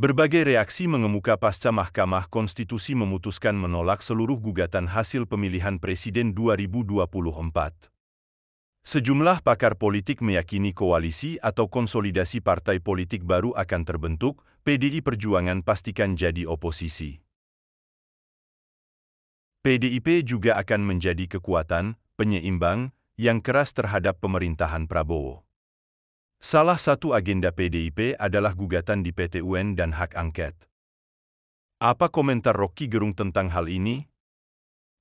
Berbagai reaksi mengemuka pasca Mahkamah Konstitusi memutuskan menolak seluruh gugatan hasil pemilihan presiden 2024. Sejumlah pakar politik meyakini koalisi atau konsolidasi partai politik baru akan terbentuk, PDI Perjuangan pastikan jadi oposisi. PDIP juga akan menjadi kekuatan penyeimbang yang keras terhadap pemerintahan Prabowo. Salah satu agenda PDIP adalah gugatan di PT UN dan hak angket. Apa komentar Rocky Gerung tentang hal ini?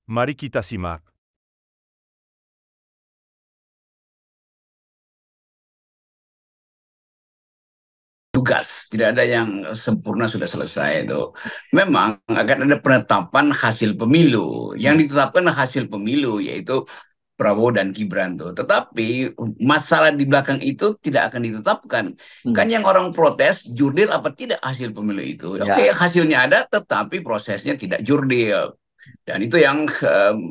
Mari kita simak. Tugas, tidak ada yang sempurna sudah selesai itu. Memang akan ada penetapan hasil pemilu. Yang ditetapkan hasil pemilu yaitu Prabowo dan Gibran tuh. Tetapi masalah di belakang itu tidak akan ditetapkan. Kan yang orang protes jurdil apa tidak hasil pemilu itu. Oke, Ya, hasilnya ada tetapi prosesnya tidak jurdil. Dan itu yang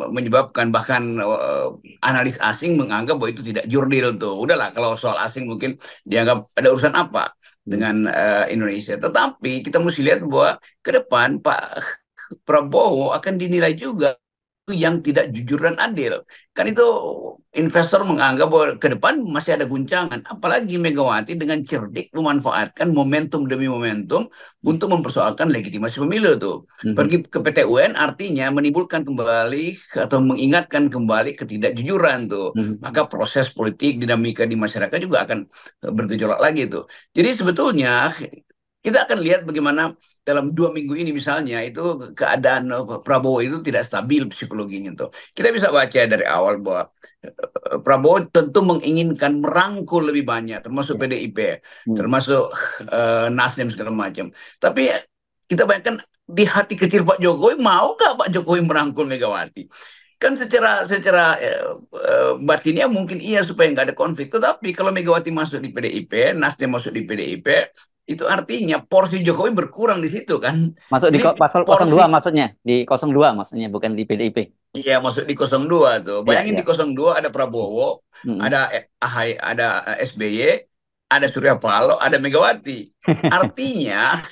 menyebabkan bahkan analis asing menganggap bahwa itu tidak jurdil tuh. Udahlah kalau soal asing mungkin dianggap ada urusan apa dengan Indonesia. Tetapi kita mesti lihat bahwa ke depan Pak Prabowo akan dinilai juga yang tidak jujur dan adil. Kan itu investor menganggap bahwa ke depan masih ada guncangan. Apalagi Megawati dengan cerdik memanfaatkan momentum demi momentum untuk mempersoalkan legitimasi pemilu tuh. Pergi ke PT UN artinya menimbulkan kembali atau mengingatkan kembali ketidakjujuran tuh. Maka proses politik dinamika di masyarakat juga akan bergejolak lagi tuh. Jadi sebetulnya kita akan lihat bagaimana dalam 2 minggu ini misalnya itu keadaan Prabowo itu tidak stabil psikologinya tuh. Kita bisa baca dari awal bahwa Prabowo tentu menginginkan merangkul lebih banyak, termasuk ya. PDIP, termasuk Nasdem segala macam. Tapi kita bayangkan di hati kecil Pak Jokowi mau nggak Pak Jokowi merangkul Megawati? Kan secara batinnya mungkin iya supaya nggak ada konflik. Tetapi kalau Megawati masuk di PDIP, Nasdem masuk di PDIP, itu artinya porsi Jokowi berkurang di situ kan. Masuk di Jadi pasal 02 porsi maksudnya, di 02 maksudnya, bukan di PDIP. ya masuk di 02 tuh. Ya, Bayangin di ya. 02 ada Prabowo, Mm-mm. ada AHY, ada SBY, ada Surya Paloh, ada Megawati. Artinya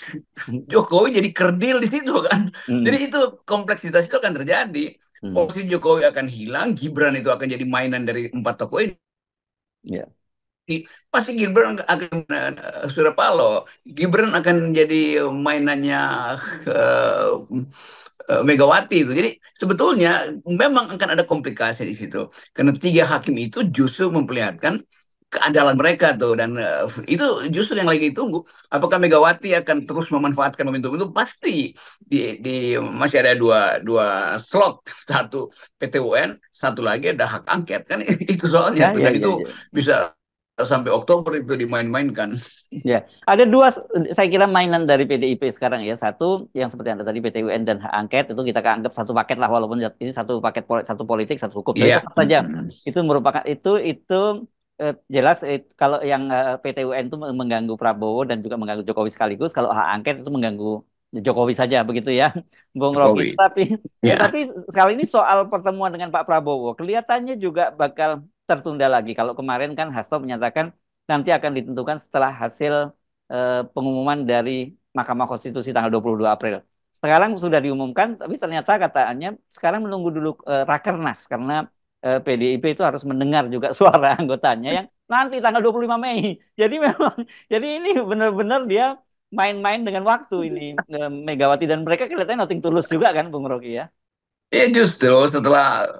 Jokowi jadi kerdil di situ kan. Jadi Mm-mm. itu kompleksitas itu akan terjadi. Mm. Posisi Jokowi akan hilang, Gibran itu akan jadi mainan dari empat tokoh ini. Ya. Pasti Gibran akan Surya Paloh, Gibran akan jadi mainannya uh, Megawati itu. Jadi sebetulnya memang akan ada komplikasi di situ. Karena tiga hakim itu justru memperlihatkan keandalan mereka tuh dan itu justru yang lagi ditunggu. Apakah Megawati akan terus memanfaatkan momentum itu? Pasti masih ada dua dua slot, satu PT UN, satu lagi ada hak angket kan itu soalnya Ya, tuh ya, dan ya, itu ya. bisa sampai Oktober itu dimain-mainkan. Ya, ada dua saya kira mainan dari PDIP sekarang ya. Satu yang seperti Anda tadi PT UN dan hak angket itu kita anggap satu paket lah walaupun ini satu paket satu politik, satu hukum. Tapi Iya. tetap saja itu merupakan itu jelas kalau yang PT UN itu mengganggu Prabowo dan juga mengganggu Jokowi sekaligus, kalau hak angket itu mengganggu Jokowi saja begitu ya, Bung Rocky. Jokowi. Ya. Tetapi kali ini soal pertemuan dengan Pak Prabowo kelihatannya juga bakal tertunda lagi. Kalau kemarin kan Hasto menyatakan nanti akan ditentukan setelah hasil pengumuman dari Mahkamah Konstitusi tanggal 22 April. Sekarang sudah diumumkan, tapi ternyata katanya sekarang menunggu dulu Rakernas karena PDIP itu harus mendengar juga suara anggotanya yang nanti tanggal 25 Mei. Jadi memang, jadi ini benar-benar dia main-main dengan waktu ini Megawati dan mereka kelihatannya nothing tulus juga kan, Bung Rocky ya. Ya justru setelah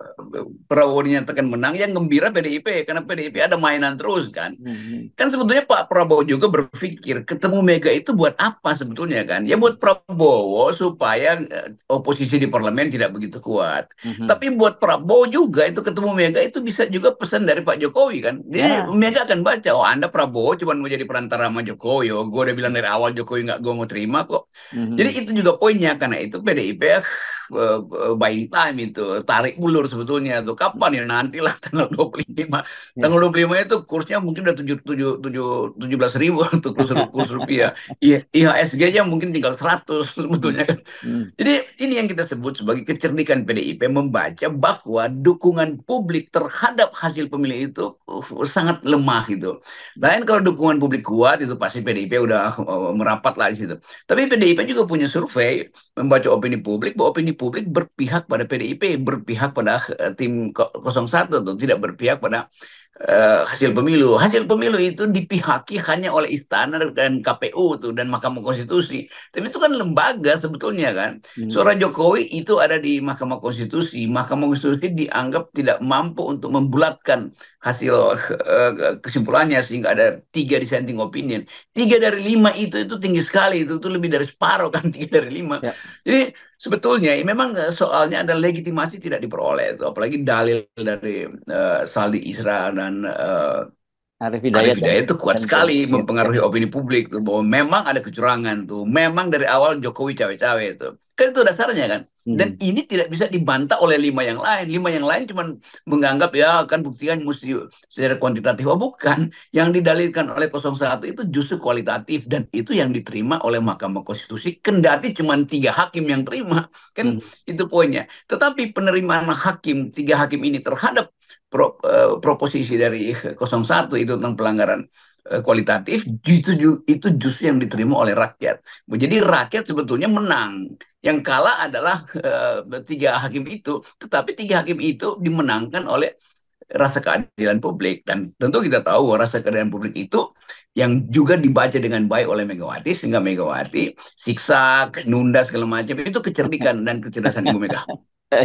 Prabowo dinyatakan menang, yang gembira PDIP karena PDIP ada mainan terus kan. Hmm. Kan sebetulnya Pak Prabowo juga berpikir ketemu Mega itu buat apa sebetulnya kan? Ya buat Prabowo supaya oposisi di parlemen tidak begitu kuat. Hmm. Tapi buat Prabowo juga itu ketemu Mega itu bisa juga pesan dari Pak Jokowi kan. Jadi Ya. Mega akan baca, oh Anda Prabowo cuma mau jadi perantara sama Jokowi. Oh, gue udah bilang dari awal Jokowi nggak gue mau terima kok. Jadi Hmm. itu juga poinnya karena itu PDIP by buying time itu, tarik ulur sebetulnya tuh. Kapan ya, nantilah tanggal 25. Tanggal 25 itu kursnya mungkin udah 17.000 untuk kurs rupiah. IHSG-nya mungkin tinggal 100 sebetulnya kan. Jadi ini yang kita sebut sebagai kecerdikan PDIP membaca bahwa dukungan publik terhadap hasil pemilih itu sangat lemah gitu. Lain kalau dukungan publik kuat itu pasti PDIP udah merapat lah di situ. Tapi PDIP juga punya survei membaca opini publik, bahwa opini publik berpihak pada PDIP, berpihak pada tim 01 tuh, tidak berpihak pada hasil pemilu. Hasil pemilu itu dipihaki hanya oleh istana dan KPU tuh dan Mahkamah Konstitusi. Tapi itu kan lembaga sebetulnya kan. Suara Jokowi itu ada di Mahkamah Konstitusi. Mahkamah Konstitusi dianggap tidak mampu untuk membulatkan hasil kesimpulannya sehingga ada 3 dissenting opinion. 3 dari 5 itu tinggi sekali, itu lebih dari separuh kan, 3 dari 5. Ya. Jadi sebetulnya memang soalnya ada legitimasi tidak diperoleh itu, apalagi dalil dari Saldi Isra dan Arif Arif Hidayat itu kuat sekali ya. mempengaruhi opini publik tuh, bahwa memang ada kecurangan tuh, memang dari awal Jokowi cawe-cawe itu. Kan itu dasarnya kan. Dan ini tidak bisa dibantah oleh 5 yang lain. 5 yang lain cuma menganggap ya kan buktikan mesti secara kuantitatif. Oh, bukan. Yang didalilkan oleh 01 itu justru kualitatif, dan itu yang diterima oleh Mahkamah Konstitusi, kendati cuma 3 hakim yang terima. Kan itu poinnya. Tetapi penerimaan hakim, 3 hakim ini terhadap proposisi dari 01 itu tentang pelanggaran kualitatif, itu justru yang diterima oleh rakyat. Jadi rakyat sebetulnya menang. Yang kalah adalah 3 hakim itu, tetapi 3 hakim itu dimenangkan oleh rasa keadilan publik. Dan tentu kita tahu rasa keadilan publik itu yang juga dibaca dengan baik oleh Megawati, sehingga Megawati siksa, nunda segala macam, itu kecerdikan dan kecerdasan Ibu Mega.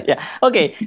Ya, oke.